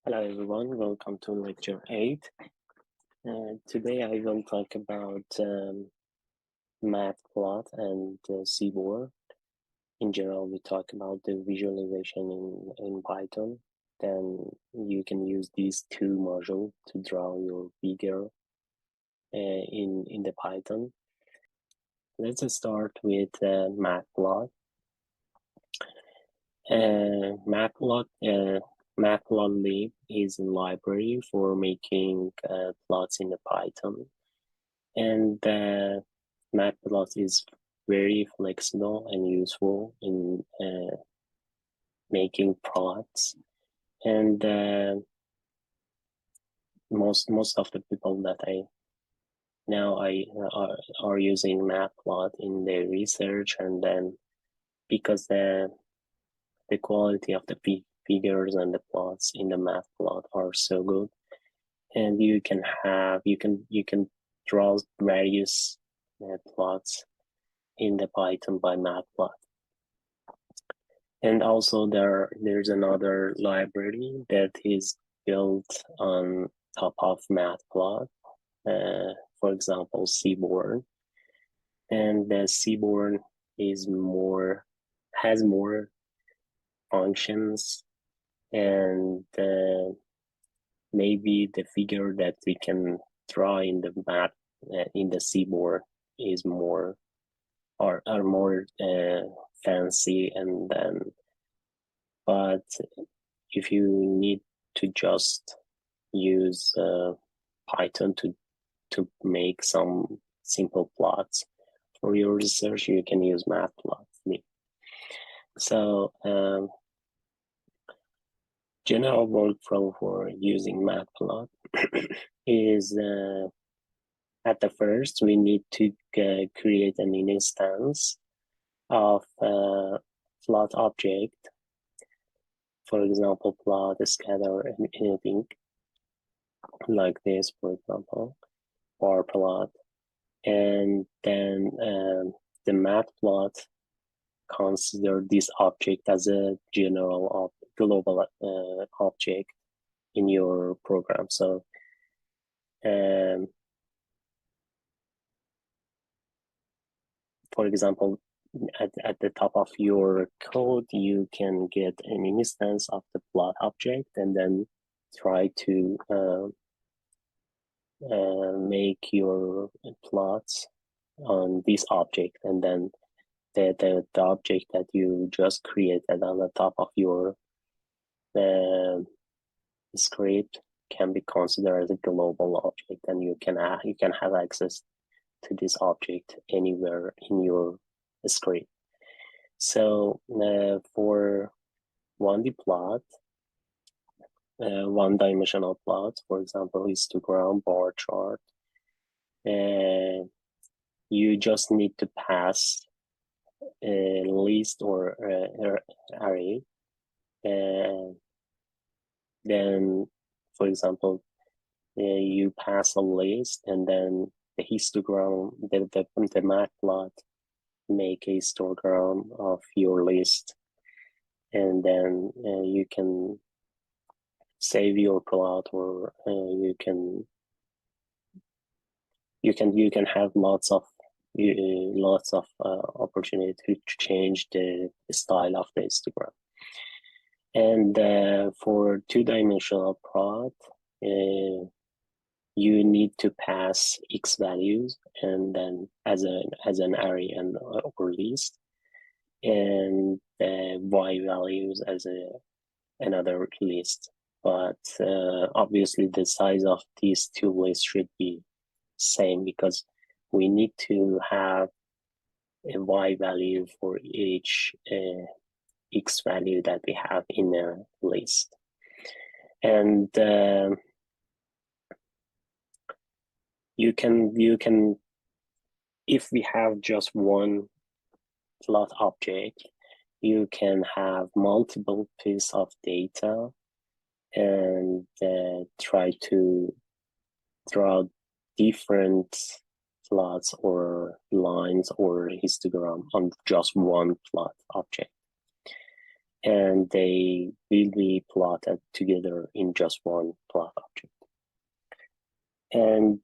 Hello everyone, welcome to lecture 8. Today I will talk about Matplotlib and Seaborn. In general, we talk about the visualization in Python. Then you can use these two modules to draw your figure in the Python. Let's start with Matplotlib. Matplotlib is a library for making plots in the Python, and Matplotlib is very flexible and useful in making plots. And most of the people that I now are using Matplotlib in their research, and then because the quality of the figures and the plots in the Matplotlib are so good, and you can draw various plots in the Python by Matplotlib. And also there's another library that is built on top of Matplotlib, for example, Seaborn. And the Seaborn has more functions, and maybe the figure that we can draw in the map in the Seaborn is more fancy, and then but if you need to just use Python to make some simple plots for your research, you can use Matplotlib. So general workflow for using Matplotlib is at the first we need to create an instance of plot object, for example, plot, scatter, and anything like this, for example, bar plot. And then the Matplotlib consider this object as a general global object in your program. So for example, at the top of your code, you can get an instance of the plot object, and then try to make your plots on this object, and then the object that you just created on the top of your script can be considered as a global object, and you can have access to this object anywhere in your script. So for 1D plot, one-dimensional plot, for example, histogram, bar chart, you just need to pass a list or array. Then, for example, you pass a list, and then the histogram, the matplot make a histogram of your list, and then you can save your plot, or you can have lots of opportunity to change the style of the histogram. And for two-dimensional plot, you need to pass x values, and then as an array and or list, and y values as another list. But obviously the size of these two lists should be same, because we need to have a y value for each x value that we have in a list. And you can if we have just one plot object, you can have multiple pieces of data and try to draw different plots or lines or histogram on just one plot object. and they will be plotted together in just one plot object. And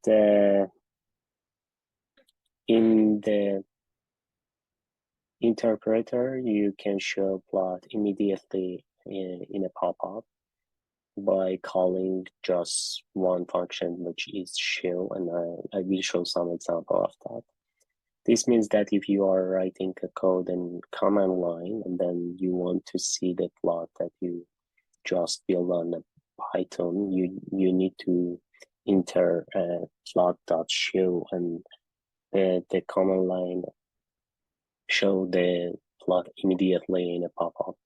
in the interpreter, you can show plot immediately in a pop-up by calling just one function, which is show, and I will show some example of that. This means that if you are writing a code in command line and then you want to see the plot that you just build on the Python, you need to enter plot.show, and the command line show the plot immediately in a pop-up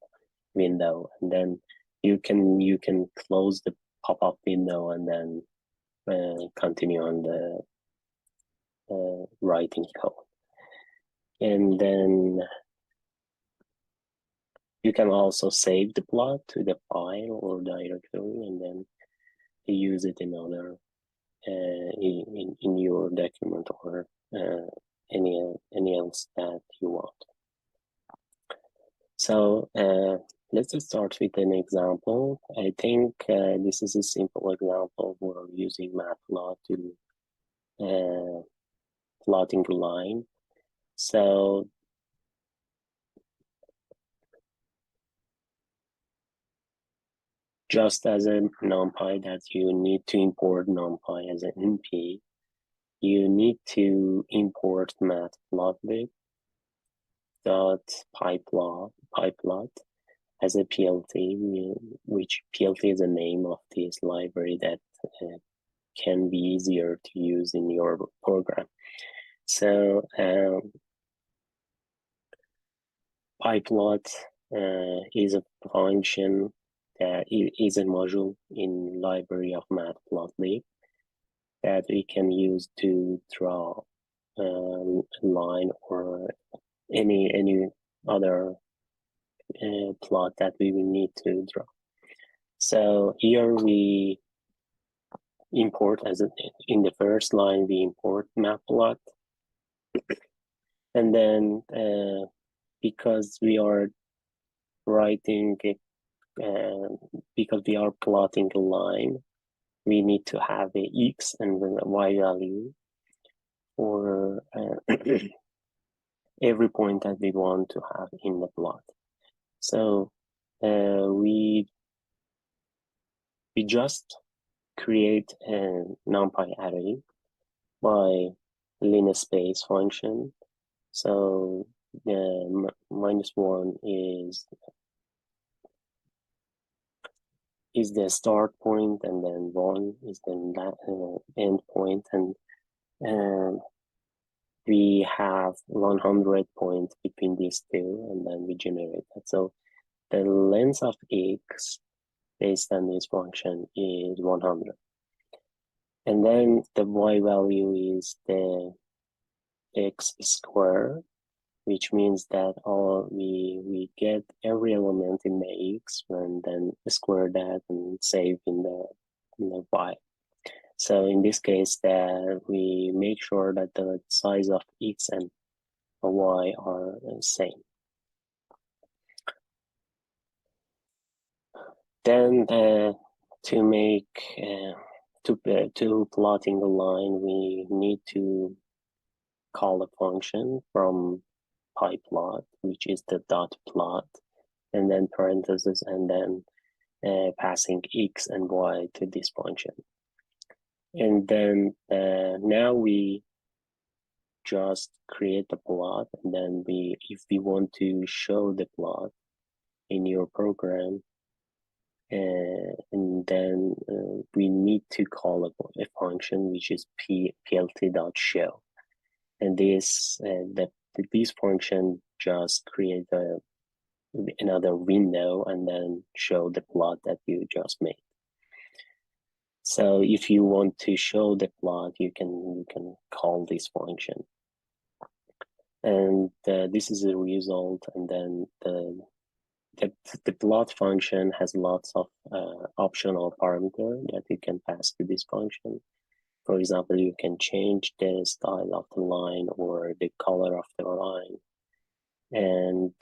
window, and then you can close the pop-up window and then continue on the writing code. And then you can also save the plot to the file or directory, and then use it in other in your document or any else that you want. So let's just start with an example. I think this is a simple example. We're using Matplotlib to plotting a line. So just as a NumPy that you need to import NumPy as an NP, you need to import Matplotlib dot pyplot as a PLT, which PLT is the name of this library that can be easier to use in your program. So pyplot is a function that is a module in library of Matplotlib that we can use to draw a line or any other plot that we will need to draw. So here we import in the first line we import matplot, and then because we are writing because we are plotting a line, we need to have a x and then a y value for every point that we want to have in the plot. So we just create a NumPy array by linspace function. So -1 is the start point, and then 1 is the end point, and we have 100 points between these two, and then we generate that. So the length of x based on this function is 100. And then the y value is the x square, which means that we get every element in the x and then square that and save in the y. So in this case, that we make sure that the size of x and y are the same. Then to make to plotting a line, we need to call a function from pyplot, which is the dot plot, and then parentheses, and then passing x and y to this function. And then now we just create the plot, and then if we want to show the plot in your program, and then we need to call a function which is plt.show, and this function just create another window and then show the plot that you just made. So if you want to show the plot, you can call this function, and this is the result. And then the plot function has lots of optional parameters that you can pass to this function. For example, you can change the style of the line or the color of the line, and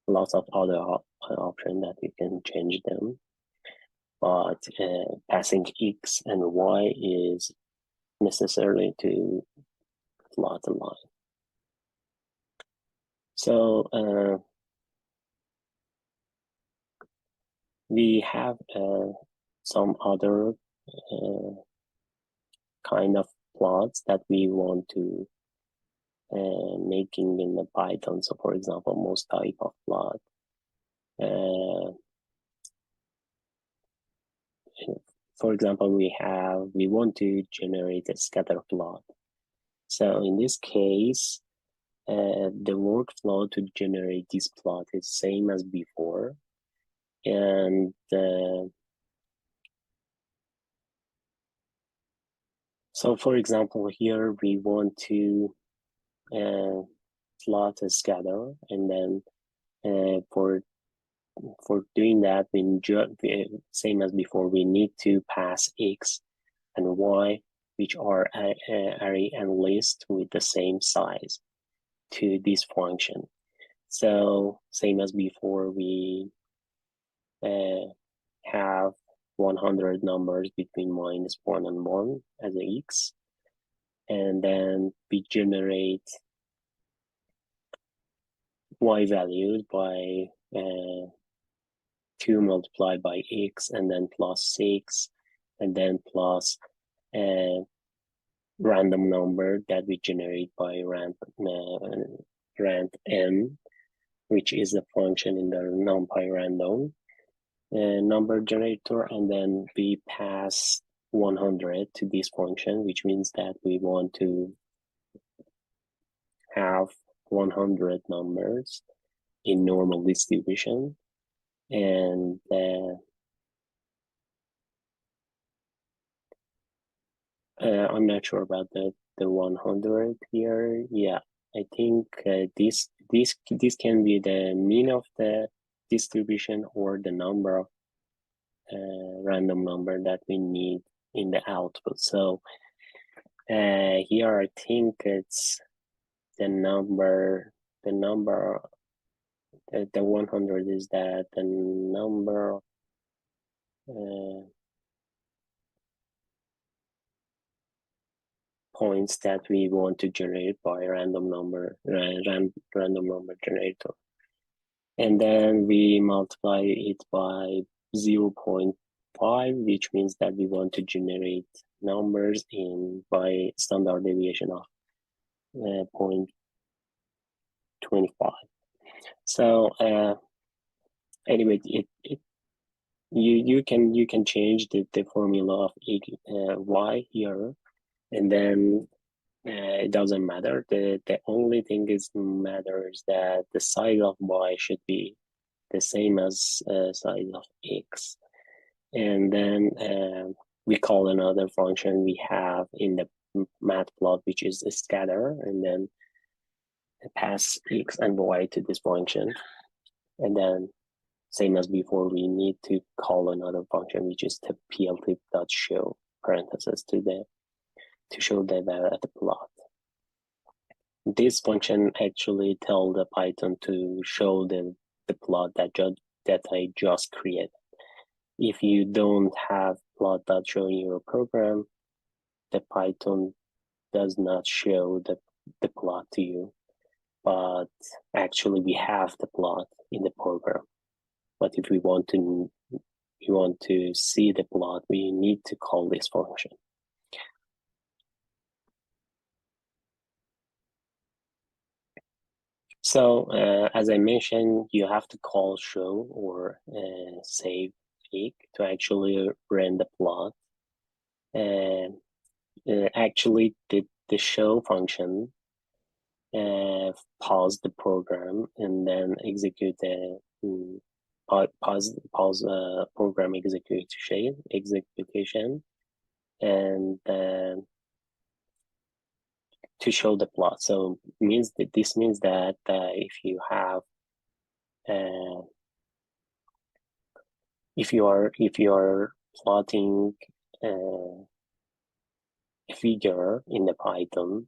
lots of other options that you can change them, but passing x and y is necessary to plot a line. So we have some other kind of plots that we want to making in the Python. So for example, most type of plot. For example, we want to generate a scatter plot. So in this case, the workflow to generate this plot is same as before. And so for example, here we want to plot a scatter, and then for doing that, same as before, we need to pass x and y, which are array and list with the same size, to this function. So same as before, we have 100 numbers between -1 and 1 as a x, and then we generate y values by 2 multiplied by x, and then plus 6, and then plus a random number that we generate by rand n, which is the function in the numpy random number generator, and then we pass 100 to this function, which means that we want to have 100 numbers in normal distribution. And I'm not sure about the 100 here. Yeah, I think this can be the mean of the distribution, or the number of random number that we need in the output. So here I think it's the 100 is that the number of points that we want to generate by random number generator, and then we multiply it by 0.5, which means that we want to generate numbers by standard deviation of 0.25. So anyway, you can change the formula of y here, and then it doesn't matter. The only thing is matters that the size of y should be the same as size of x, and then we call another function we have in the matplot, which is a scatter, and then pass x and y to this function, and then same as before, we need to call another function, which is the pltip.show parentheses to show the value at the plot. This function actually tells the Python to show the plot that I just created. If you don't have plot.show in your program, the Python does not show the plot to you, but actually we have the plot in the program. But if we want to see the plot, we need to call this function. So as I mentioned, you have to call show or save fig to actually run the plot. Actually, the show function pause the program and then execute the pause program execution, and to show the plot. So this means that if you have if you are plotting a figure in the Python,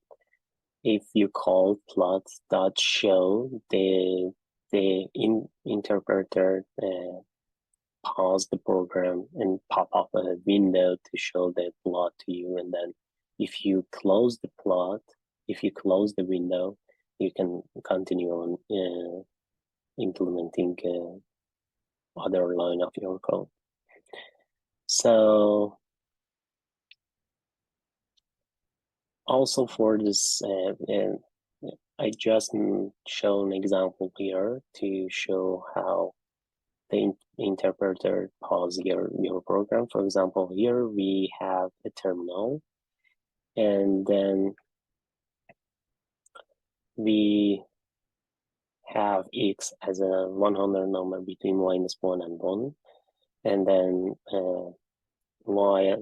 if you call plot.show, the the interpreter pause the program and pop up a window to show the plot to you, and then if you close the window, you can continue on implementing other line of your code. So also for this, I just show an example here to show how the interpreter pause your program. For example, here we have a terminal, and then we have x as a 100 number between -1 and 1, and then y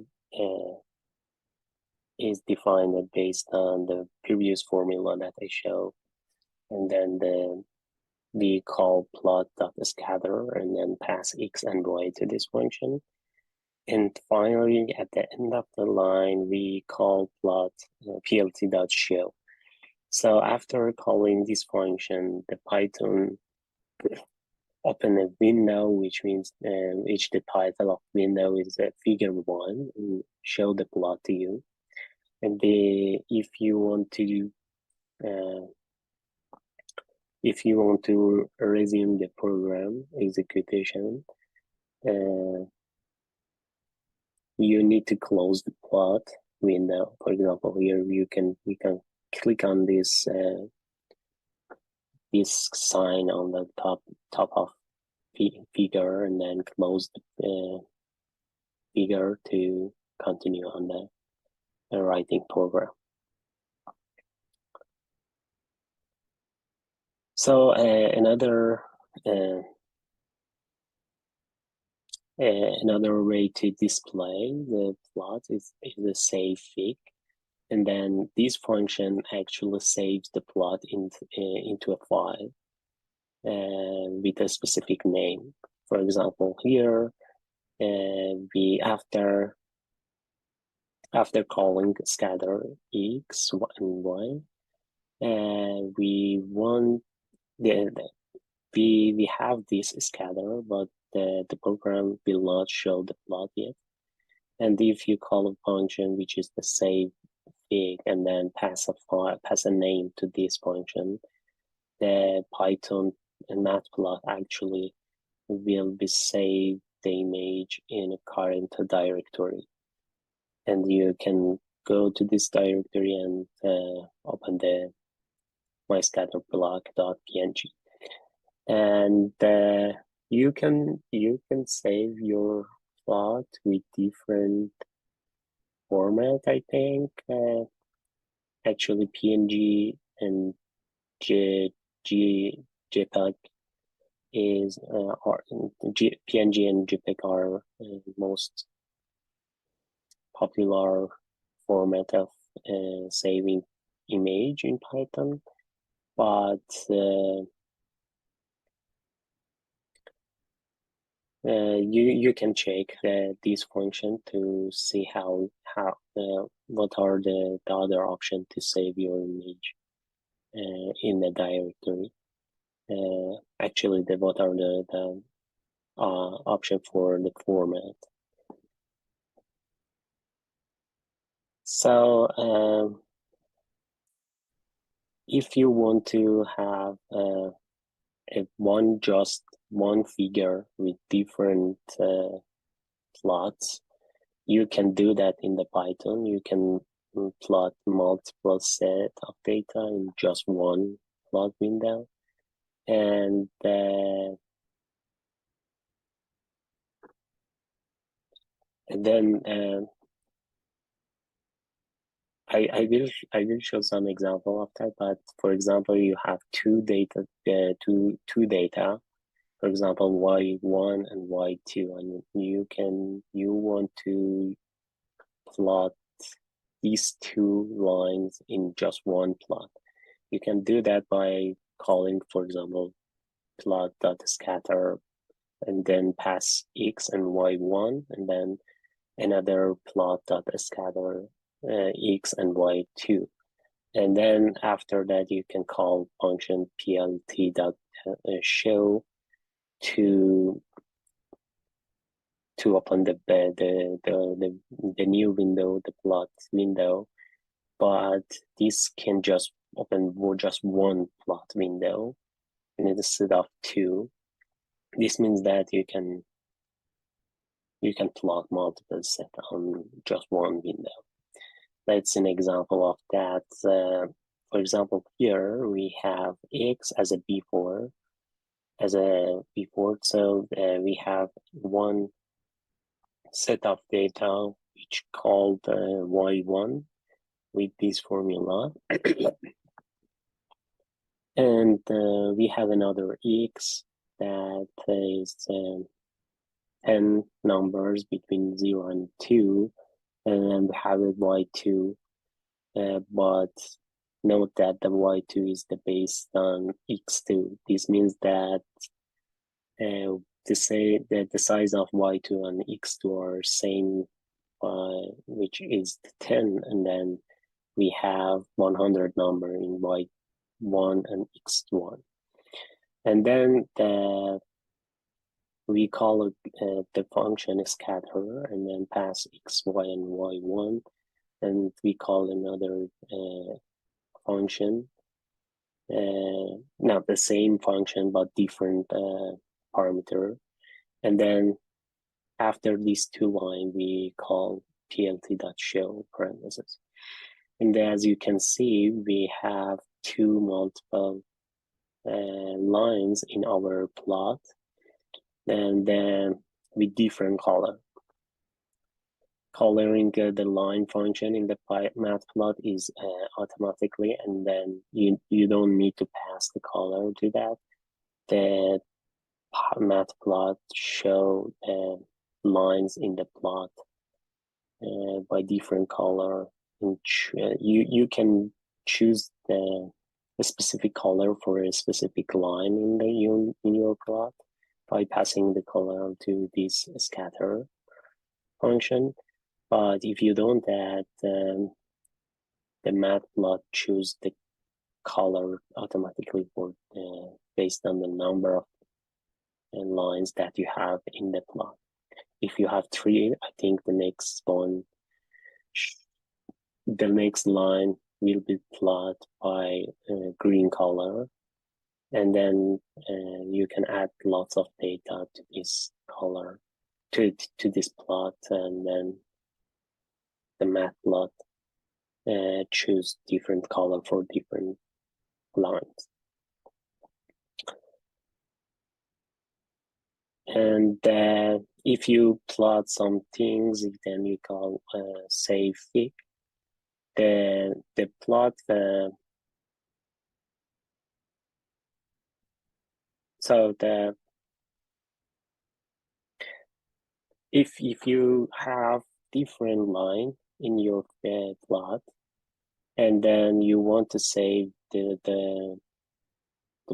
is defined based on the previous formula that I showed, and then we call plot.scatter and then pass x and y to this function. And finally, at the end of the line, we call plot plt.show. So after calling this function, the Python open a window, which means which the title of window is figure 1, and show the plot to you. And if you want to resume the program execution, you need to close the plot window. For example, here we can click on this sign on the top of figure, and then close the figure to continue on the writing program. So another way to display the plot is the save fig, and then this function actually saves the plot into a file with a specific name. For example, here we after calling scatter x and y, we want we have this scatter, but the program will not show the plot yet. And if you call a function which is the save fig and then pass a name to this function, the Python and Matplotlib actually will be saved the image in a current directory, and you can go to this directory and open the myscatterplot.png, and you can save your plot with different format. I think actually PNG and JPEG is PNG and JPEG are most popular format of saving image in Python, but you can check this function to see how what are the other options to save your image in the directory. Actually, what are the option for the format. So if you want to have just one figure with different plots, you can do that in the Python. You can plot multiple set of data in just one plot window, and then I will show some example of that. But for example, you have two data, for example, y1 and y2, and you want to plot these two lines in just one plot. You can do that by calling, for example, plot.scatter and then pass x and y1, and then another plot.scatter x and y2. And then after that, you can call function plt.show show to open the new window, the plot window, but this can just open just one plot window instead of two. This means that you can plot multiple sets on just one window. That's an example of that. For example, here we have X as a before, so we have one set of data which called y1 with this formula. And we have another X that is 10 numbers between 0 and 2, and then we have a y2, but note that the y2 is based on x2. This means that to say that the size of y2 and x2 are same, which is 10, and then we have 100 number in y1 and x1, and then we call the function scatter, and then pass x, y, and y1, and we call another function, not the same function but different parameter, and then after these two lines we call plt.show parentheses. And as you can see, we have two multiple lines in our plot, and then with different color. Coloring the line function in the matplot is automatically, and then you don't need to pass the color to that. The matplot show lines in the plot by different color, and you can choose a specific color for a specific line in your plot by passing the color to this scatter function. But if you don't add, the matplot choose the color automatically for based on the number of lines that you have in the plot. If you have 3, I think the next line will be plotted by green color, and then you can add lots of data to this color, to this plot, and then the matplot choose different color for different lines. And if you plot some things, then you call save fig. The plot so if you have different line in your plot, and then you want to save the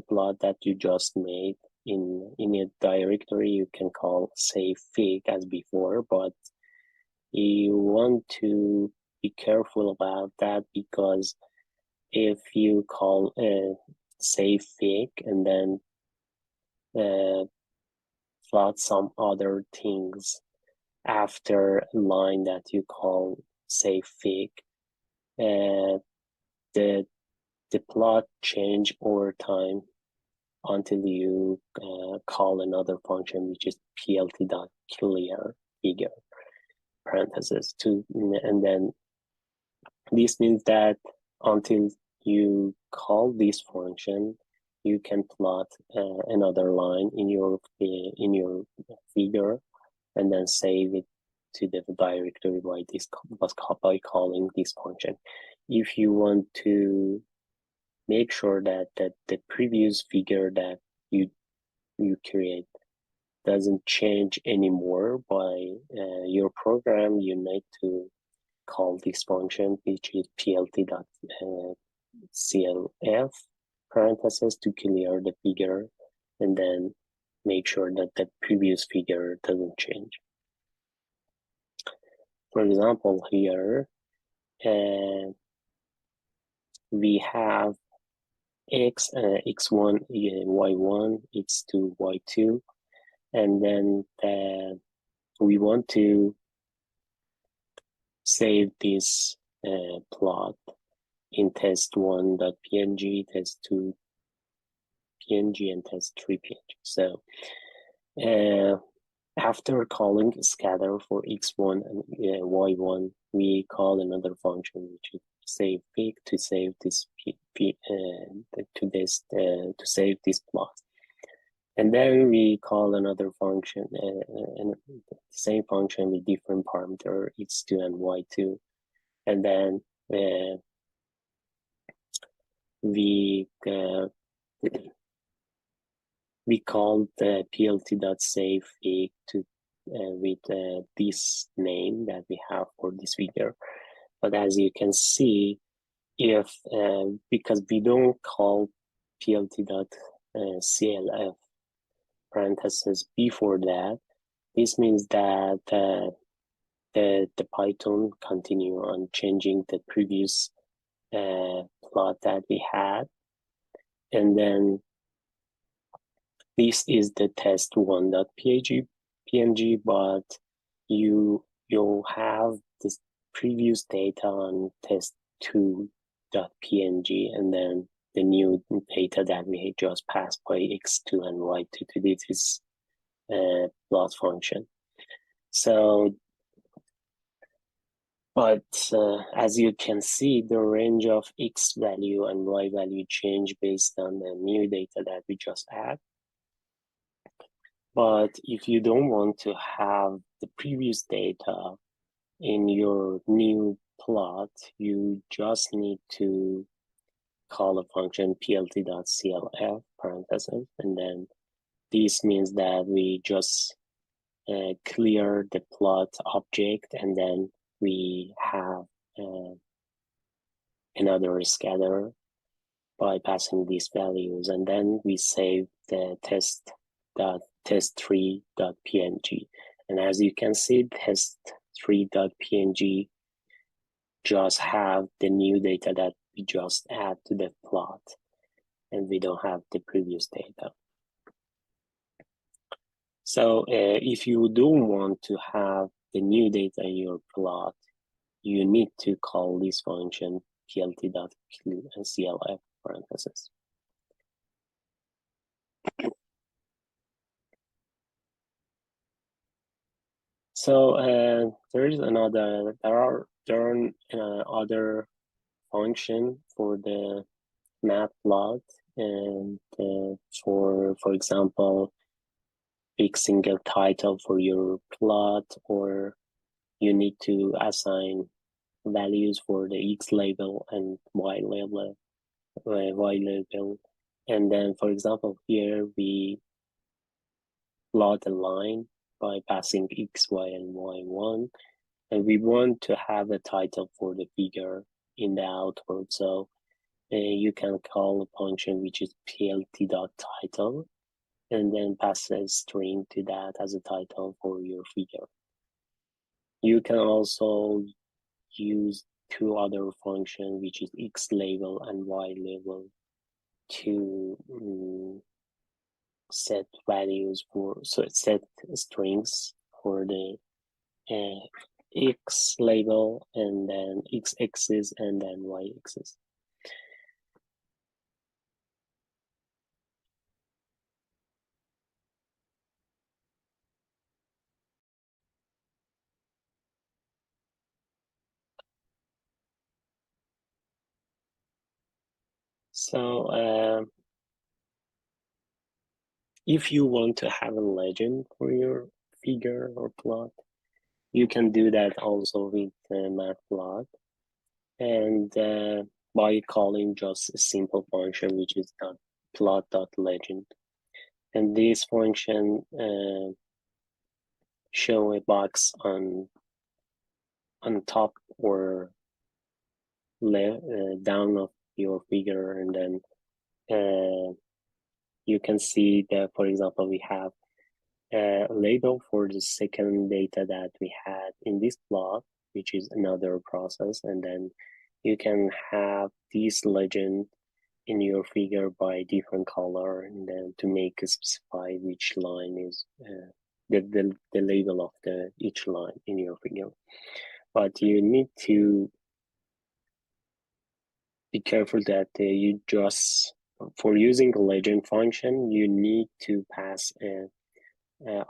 plot that you just made in a directory, you can call save fig as before, but you want to be careful about that, because if you call save fig and then plot some other things after a line that you call save fig, the plot change over time until you call another function which is plt.clear figure parentheses to, and then this means that until you call this function, you can plot another line in your figure, and then save it to the directory by calling this function. If you want to make sure that the previous figure that you create doesn't change anymore by your program, you need to call this function, which is plt.clf parentheses to clear the figure, and then make sure that the previous figure doesn't change. For example, here we have x1, y1, x2, y2, and then we want to save this plot in test1.png, test2.png, and test3.png. So after calling scatter for x1 and y1, we call another function which is save pic to save this to save this plot. And then we call another function, and the same function with different parameter x2 and y2, and then we call the plt.save to with this name that we have for this figure. But as you can see, if because we don't call plt.clf parentheses before that, this means that the Python continue on changing the previous plot that we had, and then this is the test1.png, but you'll have this previous data on test2.png, and then the new data that we just passed by x2 and y2 to this plot function. So, but as you can see, the range of x value and y value change based on the new data that we just add. But if you don't want to have the previous data in your new plot, you just need to call a function plt.clf parentheses, and then this means that we just clear the plot object, and then we have another scatter by passing these values, and then we save the test3.png. And as you can see, test3.png just have the new data that we just add to the plot, and we don't have the previous data. So if you don't want to have the new data in your plot, you need to call this function plt.clf parentheses. So there are other function for the matplot, and for example, pick single title for your plot, or you need to assign values for the x label and y label, and then for example here we plot a line by passing x, y, and y1, and we want to have a title for the figure in the output. So you can call a function which is plt.title, and then pass a string to that as a title for your figure. You can also use two other functions, which is x label and y label, to set values set strings for the x label, and then x axis, and then y axis. So if you want to have a legend for your figure or plot, you can do that also with Matplotlib, and by calling just a simple function which is plot.legend. And this function show a box on top or left down of your figure, and then you can see that, for example, we have a label for the second data that we had in this plot, which is another process, and then you can have this legend in your figure by different color, and then to make specify which line is the label of each line in your figure. But you need to be careful that you just, for using the legend function, you need to pass an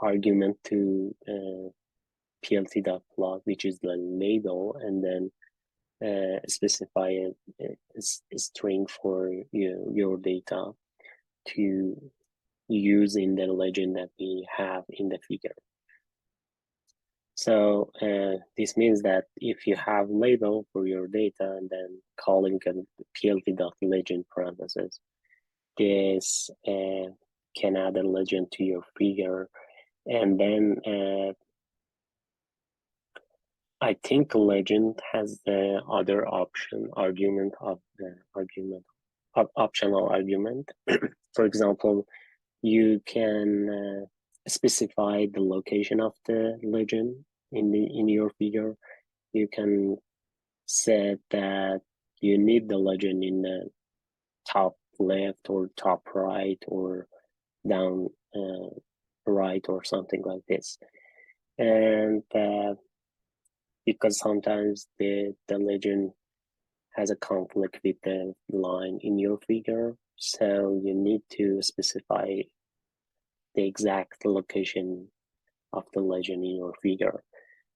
argument to plt.plot, which is the label, and then specify a string for your data to use in the legend that we have in the figure. So this means that if you have label for your data and then calling plt.legend parentheses, this can add a legend to your figure, and then I think legend has the other option argument of the optional argument. For example, you can specify the location of the legend in your figure. You can set that you need the legend in the top left or top right or down right or something like this. And because sometimes the legend has a conflict with the line in your figure, so you need to specify the exact location of the legend in your figure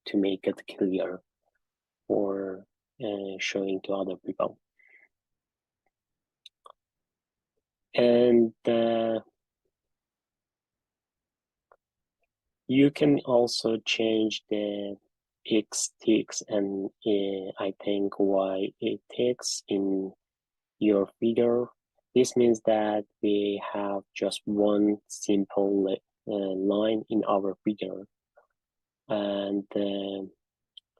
to make it clear for showing to other people. And you can also change the X ticks and I think Y ticks in your figure. This means that we have just one simple line in our figure, and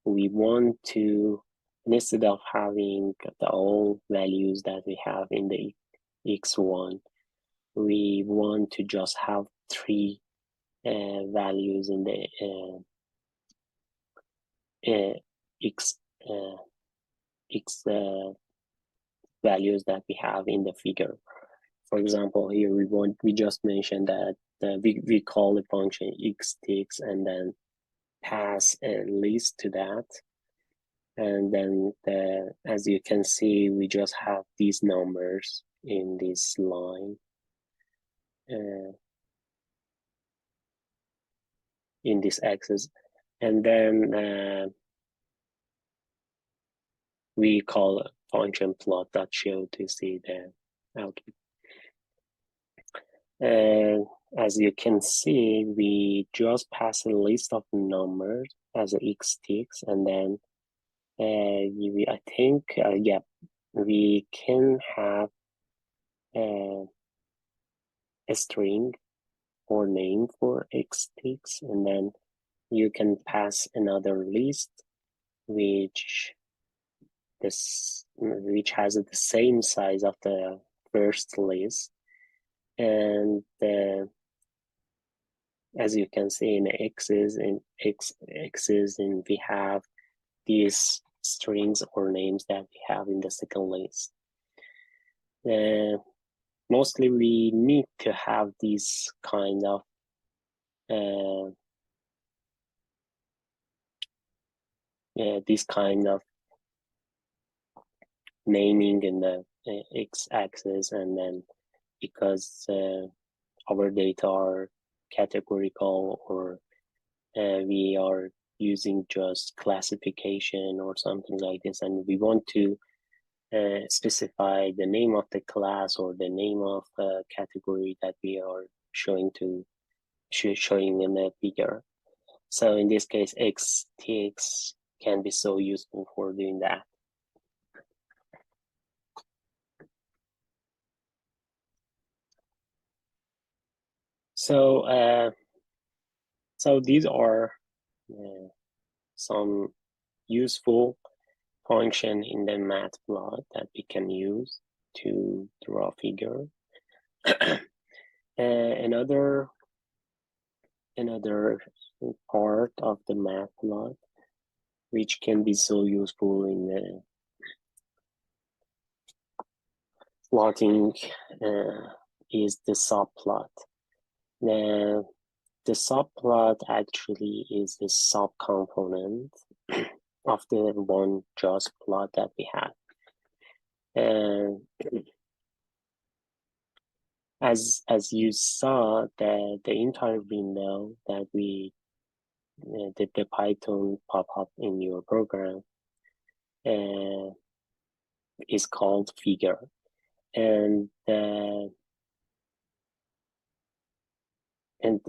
we want to, instead of having the all values that we have in the x1, we want to just have three values in the x values that we have in the figure. For example, here we just mentioned that we call the function xticks and then pass a list to that, and then as you can see, we just have these numbers in this line in this axis, and then we call function plot.show to see the output. And as you can see, we just pass a list of numbers as a xticks, and then I think yeah, we can have a string or name for xticks, and then you can pass another list which has the same size of the first list, and as you can see in x's and x's, and we have these strings or names that we have in the second list. Mostly we need to have these kind of naming in the x-axis, and then because our data are categorical, or we are using just classification or something like this, and we want to specify the name of the class or the name of the category that we are showing in the figure. So in this case, xtx can be so useful for doing that. So these are some useful function in the Matplotlib that we can use to draw a figure. Another part of the Matplotlib which can be so useful plotting is the subplot. Now, the subplot actually is the subcomponent of the one just plot that we have. And as you saw, the entire window that the Python pop-up in your program is called figure, and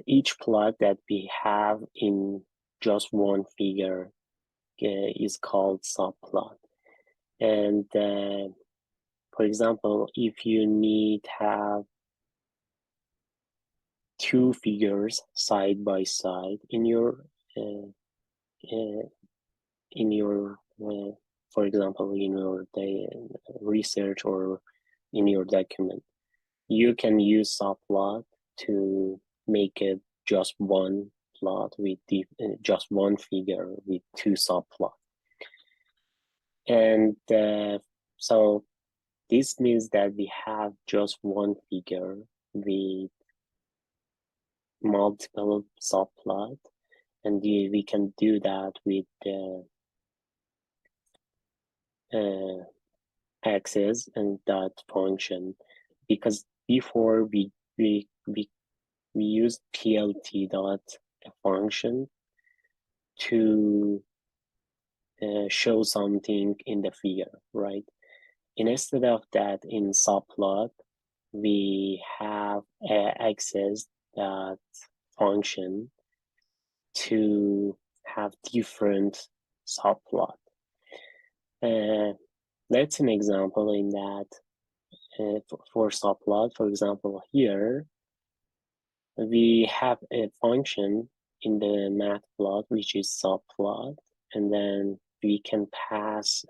each plot that we have in just one figure is called subplot. And for example, if you need to have two figures side by side in your for example, in your research or in your document, you can use subplot to make it just one plot with just one figure with two subplots. And so this means that we have just one figure with multiple subplots, and we can do that with access and that function, because before we used plt dot function to show something in the figure, right? Instead of that, in subplot, we have access that function to have different subplot. Let's an example in that for subplot. For example, here we have a function in the Matplotlib which is subplot, and then we can pass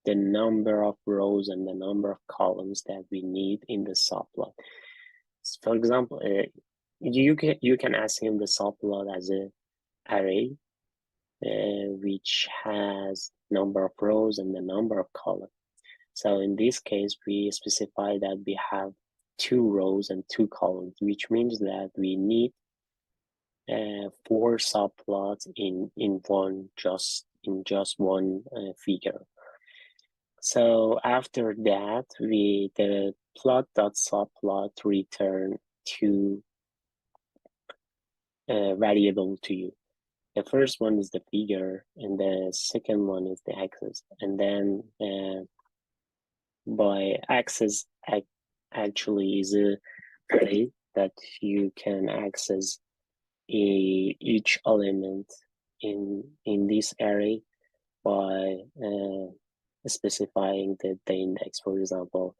the number of rows and the number of columns that we need in the subplot. So for example, you can assume the subplot as an array which has number of rows and the number of columns. So in this case, we specify that we have 2 rows and 2 columns, which means that we need 4 subplots in just one figure. So after that, the plot.subplot return 2 variable to you. The first one is the figure, and the second one is the axis. And then by axis actually is a array that you can access each element in this array by specifying the index. For example,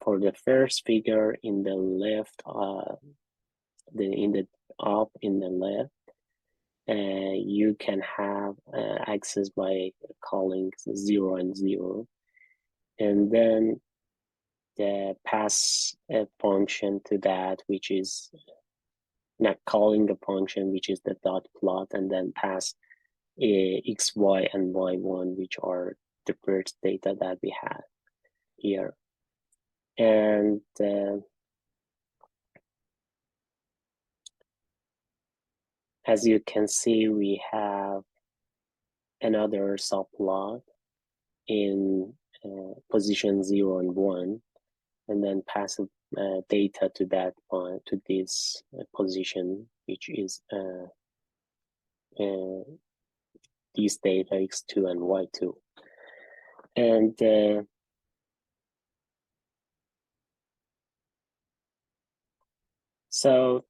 for the first figure in the left, in the left, you can have access by calling 0 and 0, and then pass a function to that, which is not calling the function, which is the dot plot, and then pass x, y, and y1, which are the first data that we have here. And as you can see, we have another subplot in position 0 and 1, and then pass data to that point, to this position, which is these data x2 and y2. And so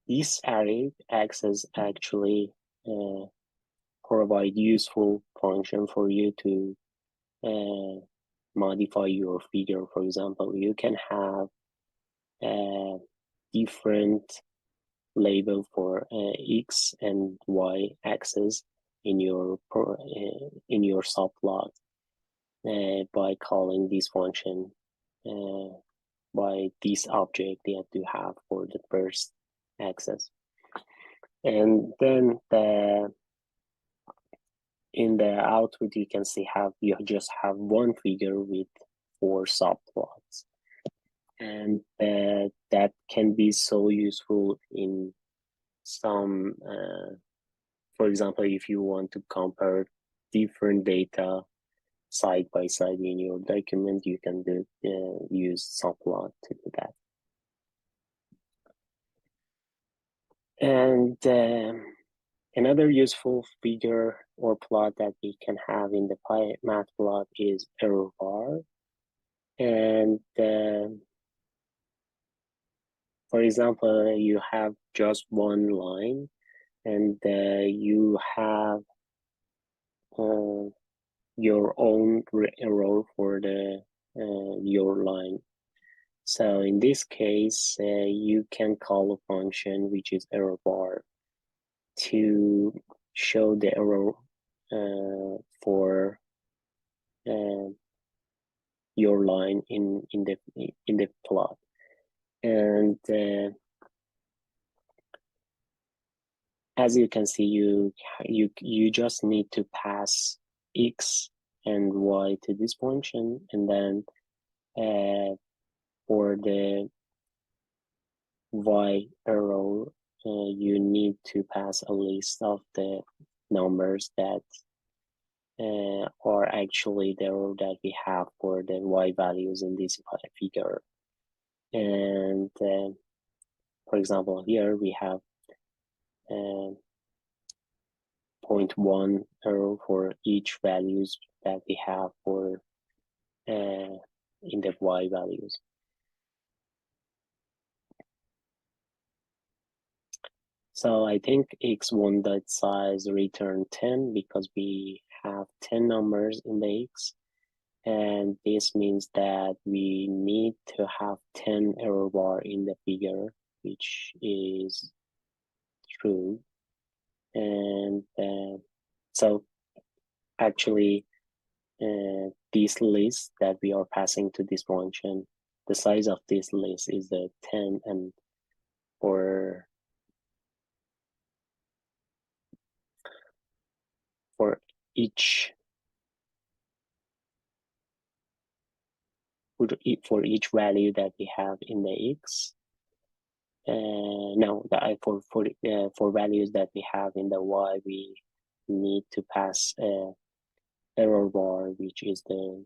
this array access actually provide useful function for you to modify your figure. For example, you can have different label for x and y axis in your subplot by calling this function by this object that you have for the first axis. And then in the output, you can see you just have one figure with 4 subplots. And that can be so useful in some, for example, if you want to compare different data side by side in your document, you can use subplot to do that. And another useful figure or plot that we can have in the Matplotlib is error bar. And for example, you have just one line, and you have your own error for the your line. So in this case, you can call a function which is error bar to show the error for your line in the plot. And as you can see, you just need to pass x and y to this function, and then for the y error, you need to pass a list of the numbers that are actually the error that we have for the y values in this figure. And for example, here we have 0.1 error for each values that we have for in the y values. So I think x1.size return 10 because we have 10 numbers in the x, and this means that we need to have 10 error bar in the figure, which is true. And so actually this list that we are passing to this function, the size of this list is the 10, and for each value that we have in the x, no, for values that we have in the y, we need to pass error bar, which is the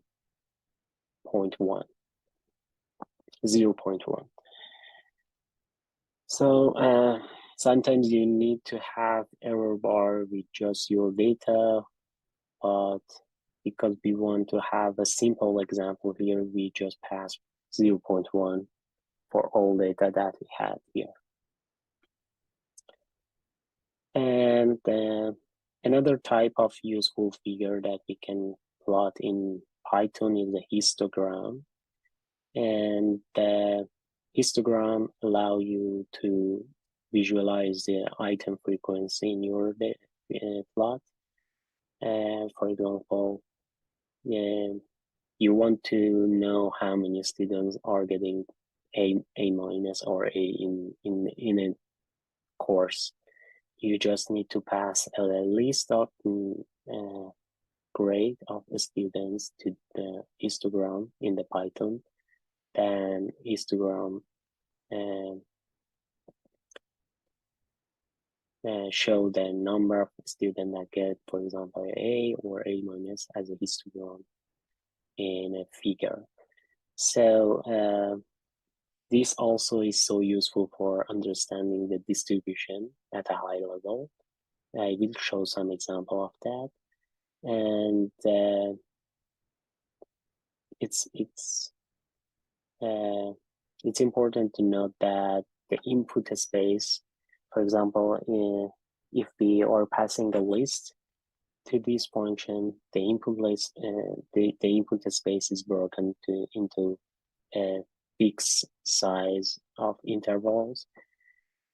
0.1. So sometimes you need to have error bar with just your data, but because we want to have a simple example here, we just pass 0.1 for all data that we have here. And another type of useful figure that we can plot in Python is the histogram. And the histogram allow you to visualize the item frequency in your plot. For example, you want to know how many students are getting A minus or A in a course. You just need to pass a list of grade of students to the histogram in the Python. Then histogram show the number of students that get, for example, A or A minus as a histogram in a figure. So this also is so useful for understanding the distribution at a high level. I will show some example of that. And it's important to note that the input space, for example, if we are passing the list to this function, the input list, the input space is broken into a fixed size of intervals.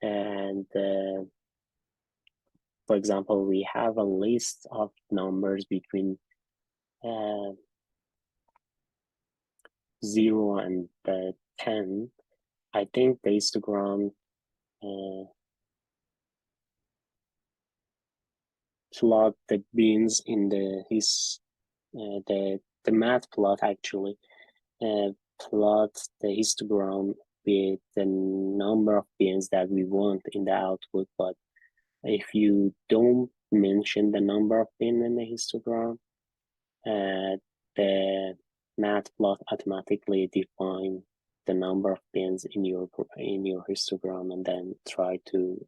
And for example, we have a list of numbers between 0 and 10. I think the histogram plot the beans in the matplot actually plot the histogram with the number of pins that we want in the output, but if you don't mention the number of pins in the histogram, the Matplot automatically define the number of pins in your histogram and then try to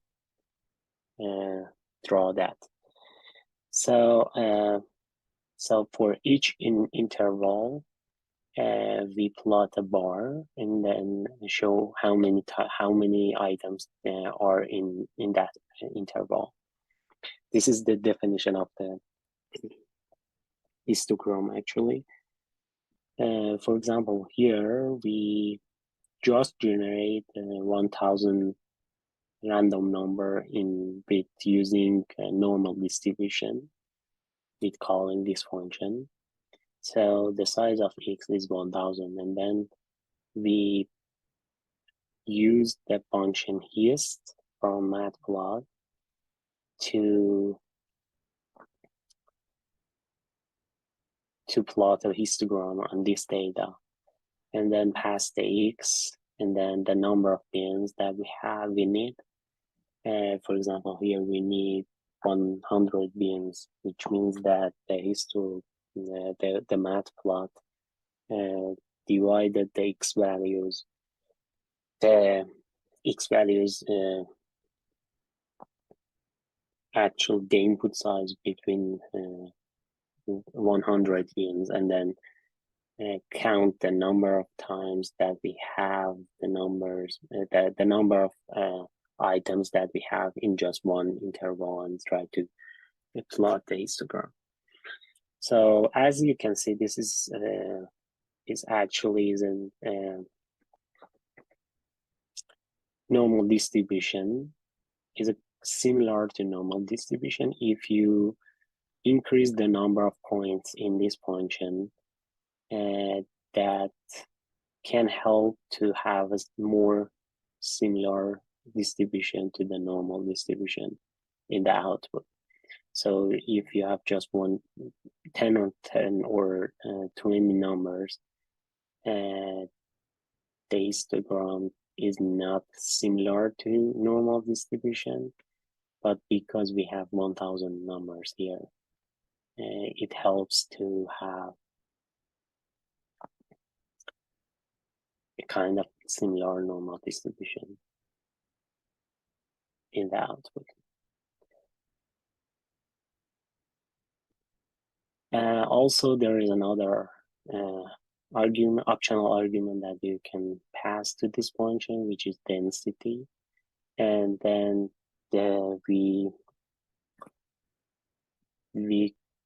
draw that. So for each interval, we plot a bar and then show how many items are in that interval. This is the definition of the histogram actually. For example, here we just generate 1000 random number with using normal distribution with calling this function. So the size of x is 1000, and then we use the function hist from Matplotlib to plot a histogram on this data, and then pass the x and then the number of pins that we need. For example, here we need 100 bins, which means that the matplot divided the x values. The x values actual the input size between 100 bins, and then count the number of times that we have the numbers, the number of items that we have in just one interval, and try to plot the histogram. So as you can see, this is actually a normal distribution. Is similar to normal distribution. If you increase the number of points in this function, that can help to have a more similar distribution to the normal distribution in the output. So if you have just 10 or 20 numbers, the histogram is not similar to normal distribution, but because we have 1000 numbers here, it helps to have a kind of similar normal distribution in the output. Also, there is another optional argument that you can pass to this function, which is density, and then we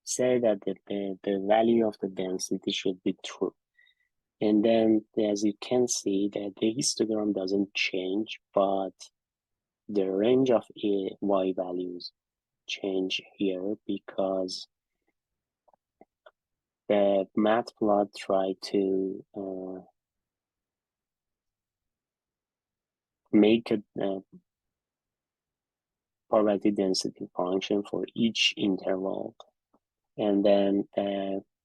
say that the value of the density should be true. And then, as you can see, that the histogram doesn't change, but the range of y values change here because the matplot tried to make a probability density function for each interval, and then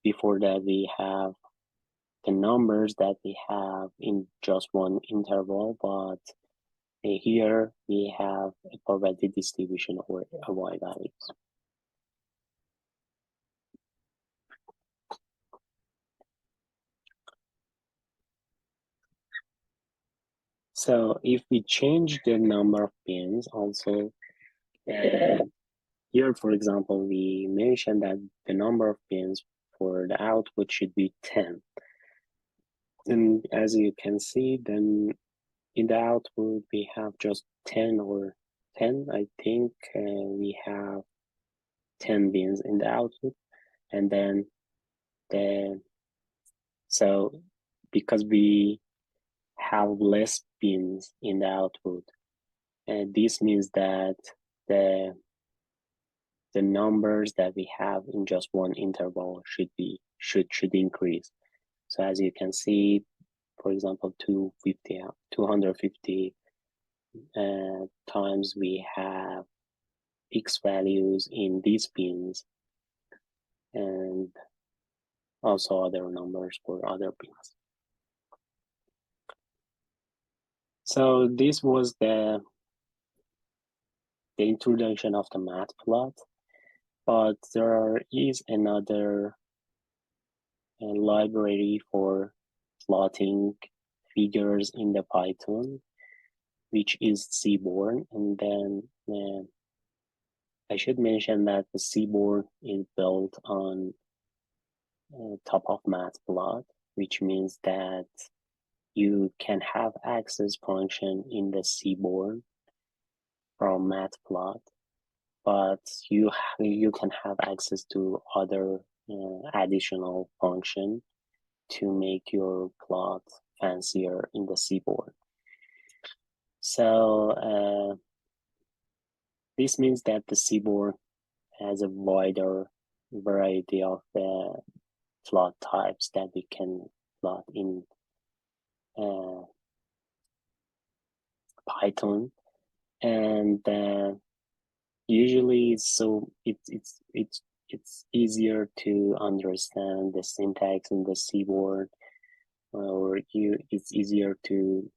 before that we have the numbers that we have in just one interval, but here we have a probability distribution or a y values. So if we change the number of pins also, here, for example, we mentioned that the number of pins for the output should be 10. And as you can see, then in the output, we have just 10 or 10. I think we have 10 bins in the output. And then so because we have less bins in the output, this means that the numbers that we have in just one interval should increase. So as you can see, for example, 250 times we have x values in these bins, and also other numbers for other bins. So this was the introduction of the matplot, but there is another library for plotting figures in the Python, which is Seaborn. And then I should mention that the Seaborn is built on top of Matplot, which means that you can have access function in the Seaborn from Matplot, but you can have access to other additional function to make your plot fancier in the Seaborn. So this means that the Seaborn has a wider variety of plot types that we can plot in Python, and usually it's easier to understand the syntax in the Seaborn, or it's easier to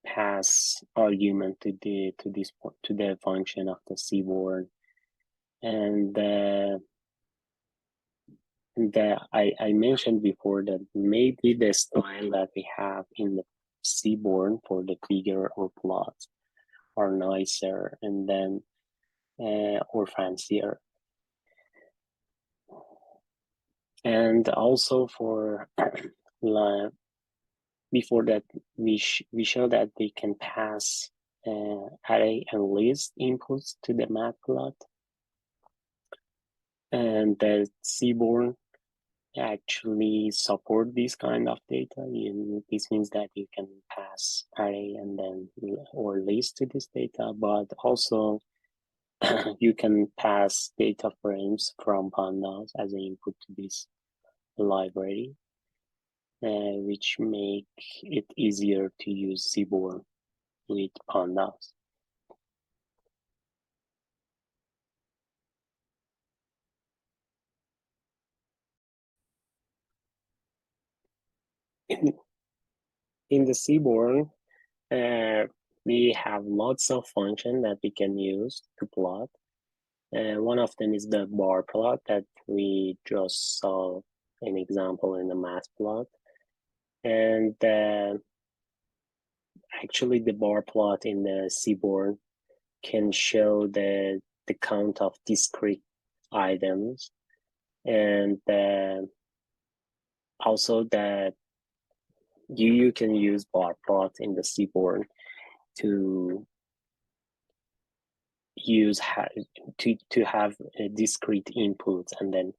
pass argument to the function of the Seaborn, and I mentioned before that maybe the style that we have in the Seaborn for the figure or plot are nicer, and then or fancier. And also for before that, we show that we can pass array and list inputs to the matplot, and the Seaborn actually support this kind of data. This means that you can pass array and then or list to this data, but also you can pass data frames from pandas as an input to this library, which make it easier to use Seaborn with pandas. In the Seaborn, we have lots of functions that we can use to plot. One of them is the bar plot that we just saw an example in the Matplot. And actually the bar plot in the Seaborn can show the count of discrete items, and also that you can use bar plot in the Seaborn to use to have a discrete input and then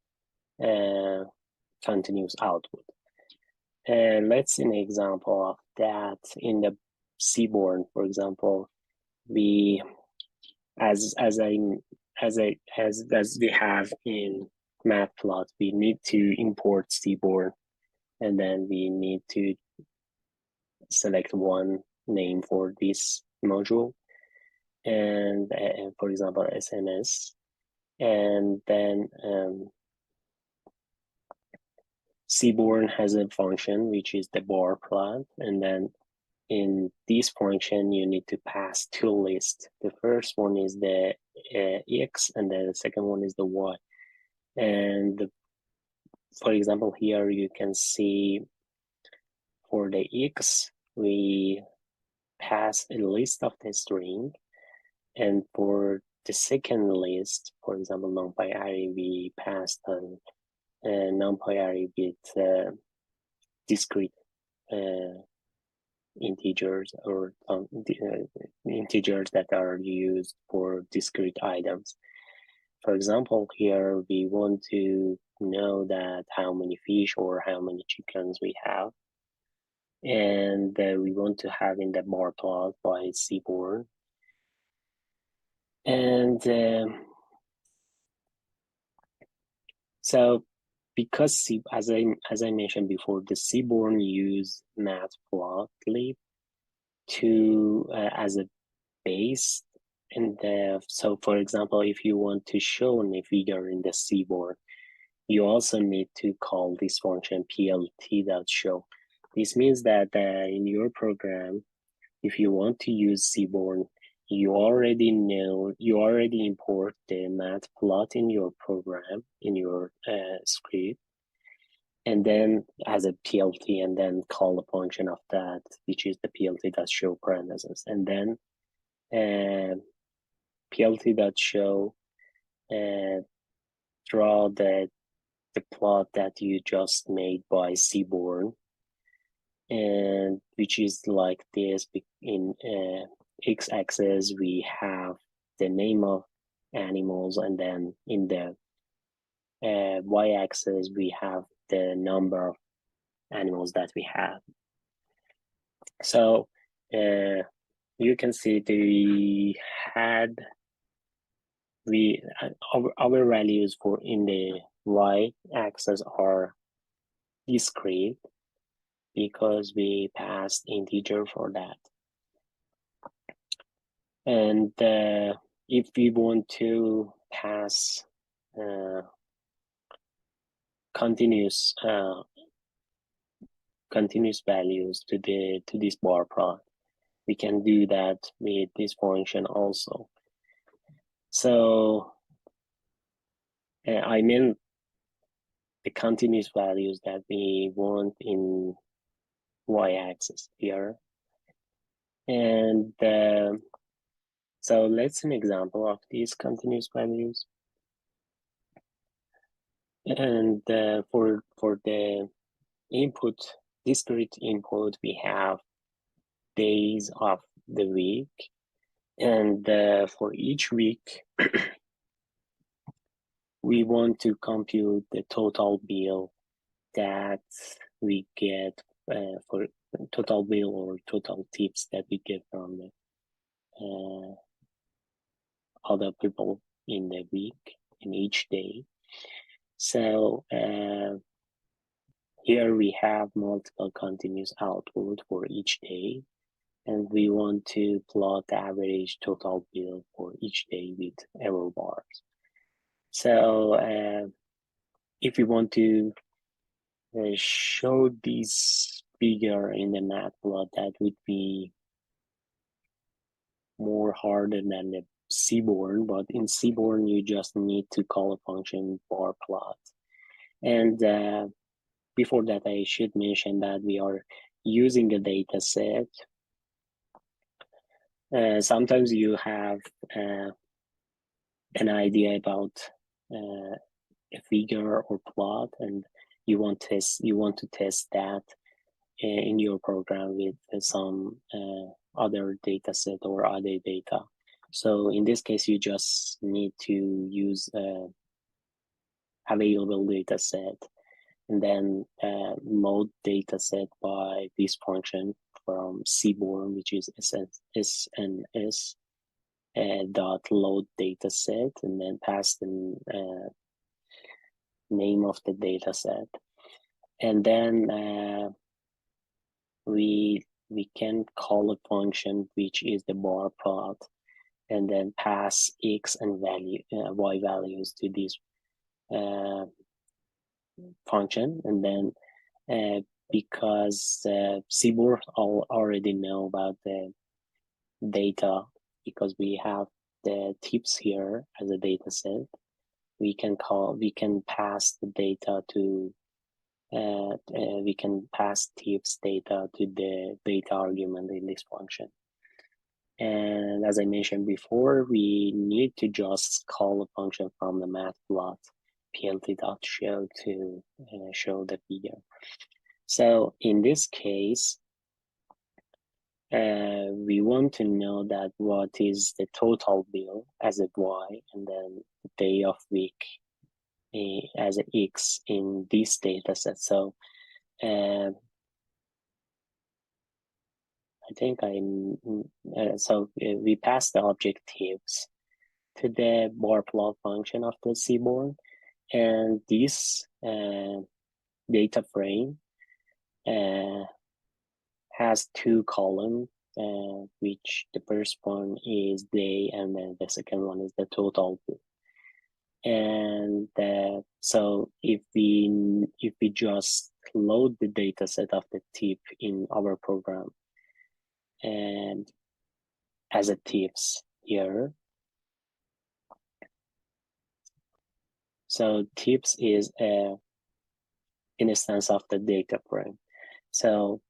continuous output. And let's see an example of that in the Seaborn. For example, we as we have in Matplot, we need to import Seaborn, and then we need to select one name for this module, and for example SMS, and then Seaborn has a function which is the bar plot, and then in this function you need to pass two lists. The first one is the x, and then the second one is the y. And for example, here you can see for the x we pass a list of the string, and for the second list, for example numpy array, we passed a numpy array with discrete integers, or integers that are used for discrete items. For example, here we want to know that how many fish or how many chickens we have, and we want to have in the bar plot by Seaborn. And so because as I mentioned before, the Seaborn use Matplotlib to as a base. And so for example, if you want to show a figure in the Seaborn, you also need to call this function plt.show. This means that in your program, if you want to use Seaborn, you already import the matplot in your program, in your script, and then as a PLT, and then call a function of that, which is the PLT.show parentheses, and then PLT.show draw the plot that you just made by Seaborn, and which is like this. In x-axis we have the name of animals, and then in the y-axis we have the number of animals that we have. So you can see our values for in the y-axis are discrete because we passed integer for that. And if we want to pass continuous values to this bar plot, we can do that with this function also. So I mean the continuous values that we want in y-axis here. And so let's see an example of these continuous values. And for the input, discrete input, we have days of the week. And for each week, we want to compute the total bill that we get for total bill or total tips that we get from the other people in the week, in each day. So here we have multiple continuous output for each day, and we want to plot the average total bill for each day with error bars. So if we want to show this figure in the matplot, that would be more harder than the Seaborn, but in Seaborn you just need to call a function bar plot. And before that, I should mention that we are using a data set. Sometimes you have an idea about a figure or plot, and you want to test that in your program with some other data set or other data. So in this case, you just need to use available data set, and then load data set by this function from Seaborn, which is SNS dot load data set, and then pass the name of the data set, and then we can call a function which is the bar plot, and then pass x and y values to this function. And then because Seaborn already know about the data, because we have the tips here as a data set, we can pass the data to we can pass tips data to the data argument in this function. And as I mentioned before, we need to just call a function from the matplot plt.show to show the figure. So in this case, we want to know that what is the total bill as a y, and then the day of week as a x in this data set. So I think we pass the objectives to the bar plot function of the Seaborn, and this data frame has two columns, which the first one is day, and then the second one is the total bill. And so if we just load the data set of the tip in our program and as a tips here. So tips is a instance of the data frame. So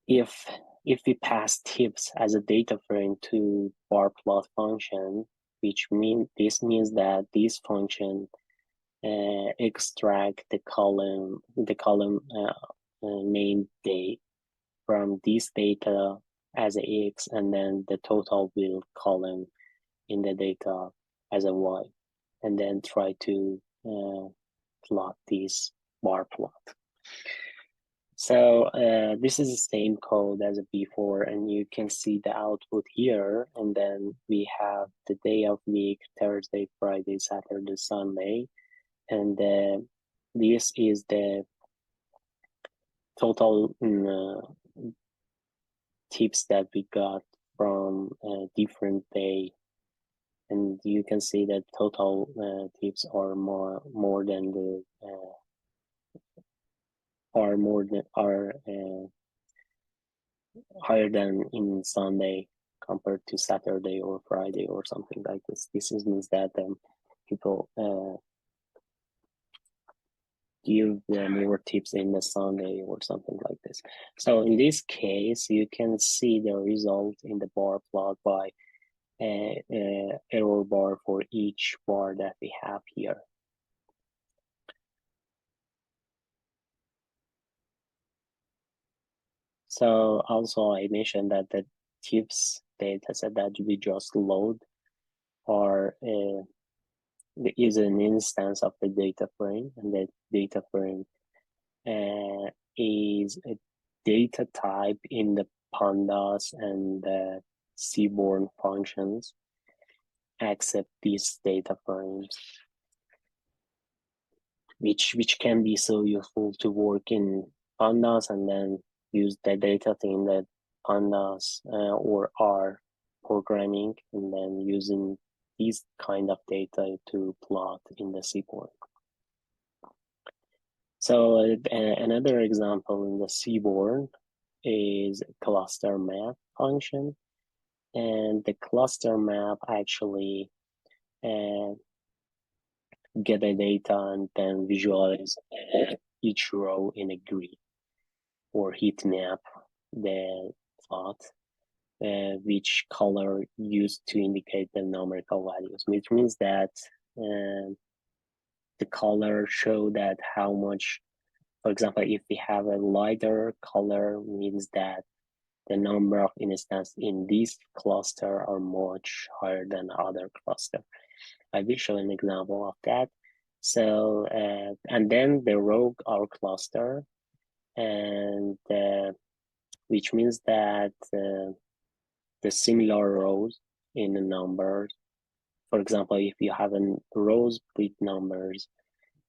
if we pass tips as a data frame to bar plot function, which this means that this function extract the column named date from this data as a X, and then the total will column in the data as a Y, and then try to plot this bar plot. So this is the same code as before, and you can see the output here. And then we have the day of week, Thursday, Friday, Saturday, Sunday. And this is the total tips that we got from different day. And you can see that total tips are more than the higher than in Sunday compared to Saturday or Friday or something like this. This means that people give more tips in the Sunday or something like this. So in this case, you can see the result in the bar plot by error bar for each bar that we have here. So also I mentioned that the tips dataset that we just load are is an instance of the data frame, and the data frame is a data type in the pandas and the Seaborn functions accept these data frames, which can be so useful to work in pandas and then use the data in the pandas or R programming, and then using these kind of data to plot in the Seaborn. So another example in the Seaborn is cluster map function, and the cluster map actually get the data and then visualize each row in a grid or heat map the plot, which color used to indicate the numerical values, which means that the color show that how much, for example, if we have a lighter color, means that the number of instances in this cluster are much higher than other cluster. I will show an example of that. So, and then the row R cluster, and which means that the similar rows in the numbers. For example, if you have rows with numbers,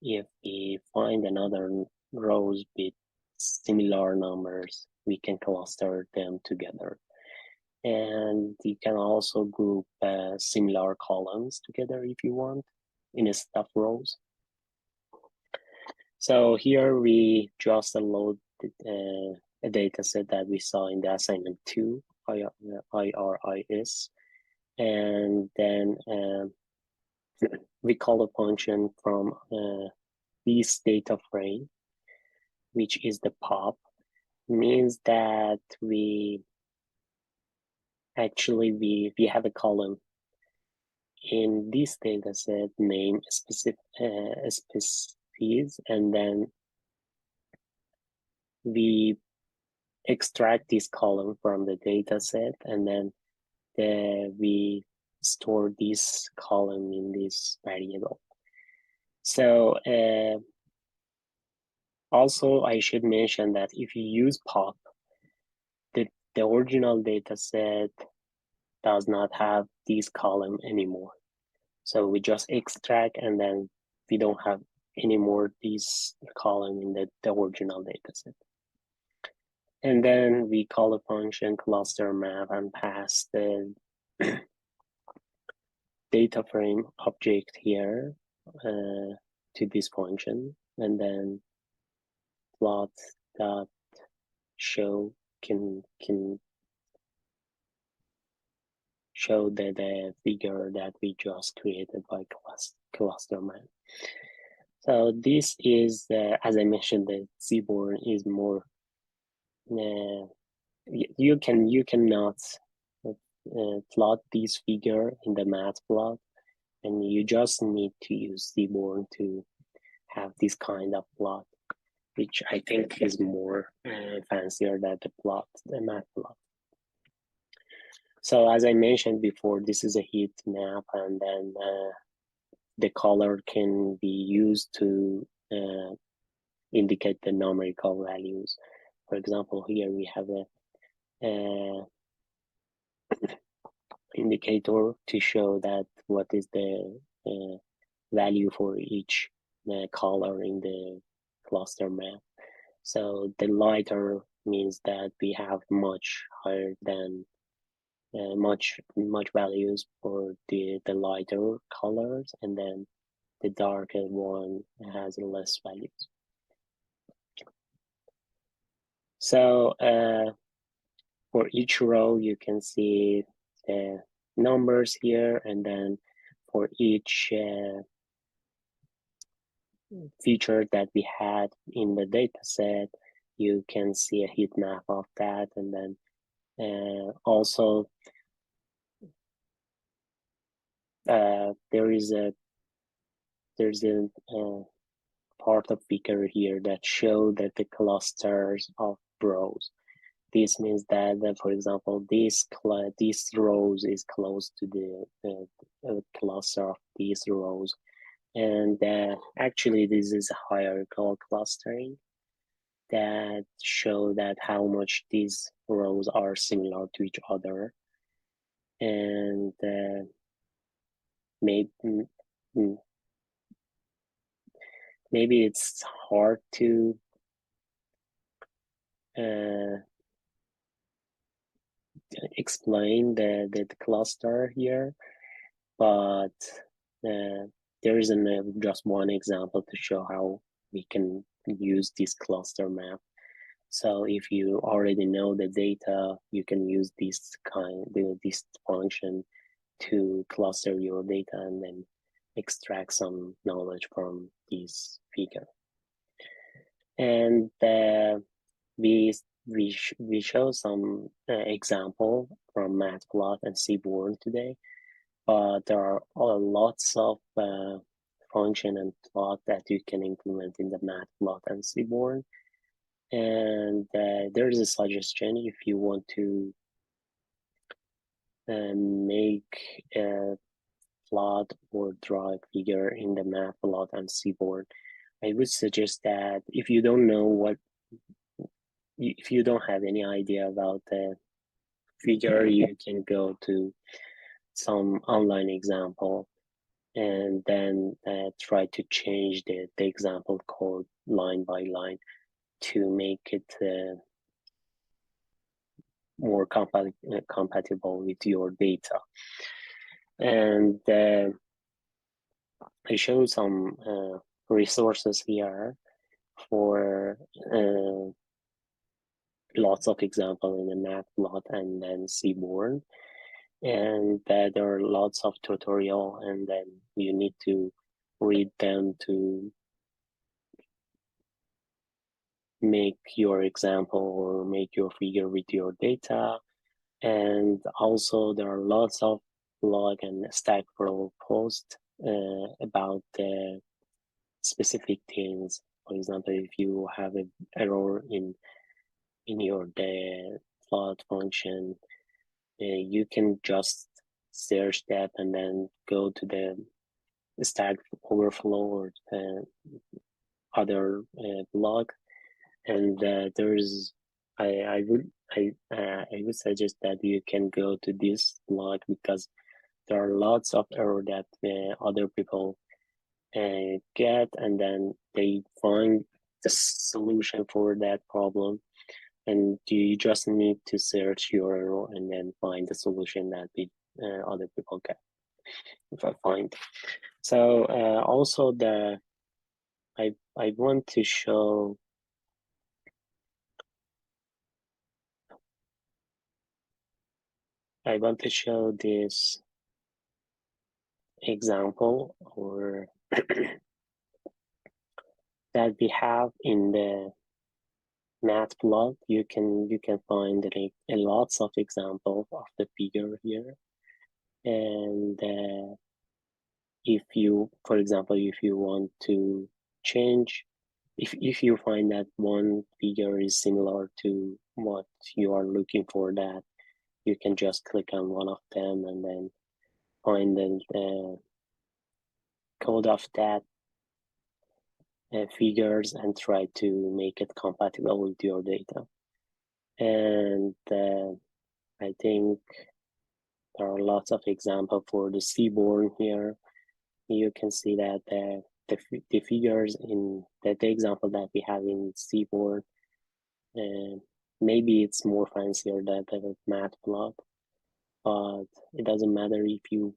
if we find another rows with similar numbers, we can cluster them together. And you can also group similar columns together if you want instead of rows. So here we just load a data set that we saw in the assignment 2, IRIS, and then we call a function from this data frame, which is the pop, means that we have a column in this data set name specific species, and then we extract this column from the data set, and then we store this column in this variable. So also I should mention that if you use pop, the original data set does not have this column anymore. So we just extract, and then we don't have anymore this column in the original data set. And then we call a function cluster map and pass the data frame object here to this function. and then plot dot show can show the figure that we just created by cluster map. So this is, as I mentioned, the Seaborn is more. You cannot plot this figure in the Matplot, and you just need to use Seaborn to have this kind of plot, which I think is more fancier than the Matplot. So as I mentioned before, this is a heat map, and then the color can be used to indicate the numerical values. For example, here we have a indicator to show that what is the value for each color in the cluster map. So the lighter means that we have much higher than much values for the lighter colors, and then the darker one has less values. So for each row, you can see the numbers here, and then for each feature that we had in the data set, you can see a heat map of that, and then also there's a part of figure here that show that the clusters of rows. This means that for example, this rows is close to the cluster of these rows, and actually this is hierarchical clustering that show that how much these rows are similar to each other, and maybe it's hard to explain the cluster here, but there is just one example to show how we can use this cluster map. So if you already know the data, you can use this function to cluster your data and then extract some knowledge from this figure. And we show some example from Matplotlib and Seaborn today, but there are lots of function and plot that you can implement in the Matplotlib and Seaborn. And there is a suggestion if you want to make a plot or draw a figure in the Matplotlib and Seaborn. I would suggest that if you don't know if you don't have any idea about the figure, you can go to some online example and then try to change the example code line by line to make it more compatible with your data. And I show some resources here for lots of example in the Matplotlib and then Seaborn, and there are lots of tutorial, and then you need to read them to make your example or make your figure with your data. And also there are lots of blog and Stack Pro posts about the specific things. For example, if you have an error in your plot function, you can just search that and then go to the Stack Overflow or other blog, and there's I would suggest that you can go to this blog because there are lots of error that other people get, and then they find the solution for that problem, and you just need to search your error and then find the solution that other people get. If I find so, also I want to show this example or that we have in the Matplotlib. You can find like a lots of examples of the figure here, and if you, for example, if you want to change, if you find that one figure is similar to what you are looking for, that you can just click on one of them and then find the code of that figures and try to make it compatible with your data. And I think there are lots of examples for the Seaborn here. You can see that the figures in the example that we have in Seaborn, maybe it's more fancier than the Matplotlib, but it doesn't matter if you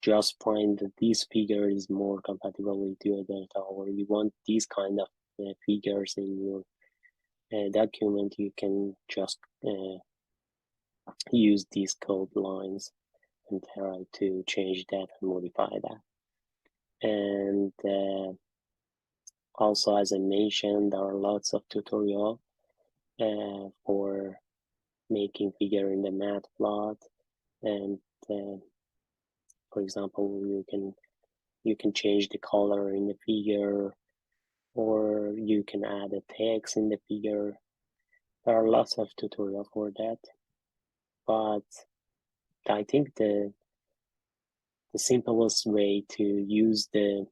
just find that this figure is more compatible with your data, or you want these kind of figures in your document. You can just use these code lines and try to change that and modify that. And also, as I mentioned, there are lots of tutorials for making figure in the Matplotlib, and for example, you can change the color in the figure, or you can add a text in the figure. There are lots of tutorials for that, but I think the simplest way to use the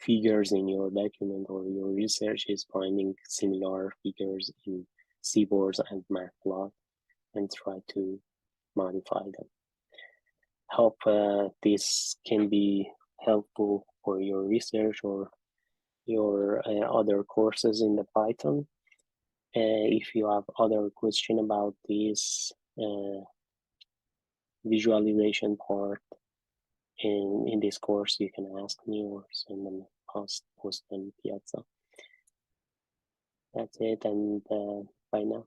figures in your document or your research is finding similar figures in Seaborn and Matplotlib and try to modify them. Hope this can be helpful for your research or your other courses in the Python. If you have other question about this visualization part in this course, you can ask me or send them post on Piazza. That's it, and bye now.